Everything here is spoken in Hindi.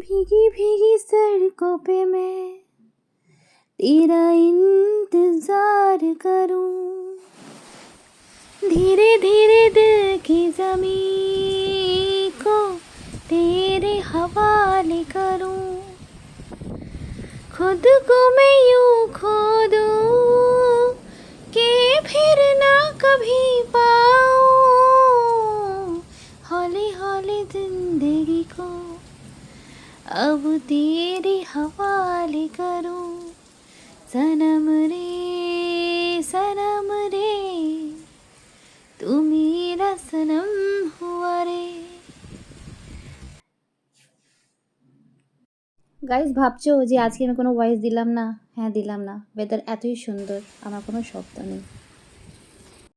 भीगी भीगी सड़कों पे मैं तेरा इंतजार करूं, धीरे धीरे दिल की ज़मीं को तेरे हवाले करूं, खुद को मैं यूं खो दूं कि फिर ना कभी पाऊं, हौले हौले जिंदगी को अब तेरे हवाले करूं, सनम रे तू मेरा सनम हुआ रे। গাইস ভাবছো যে আজকে আমি কোনো ভয়েস দিলাম না? হ্যাঁ দিলাম না, ওয়েদার এতই সুন্দর, আমার কোনো শব্দ নেই।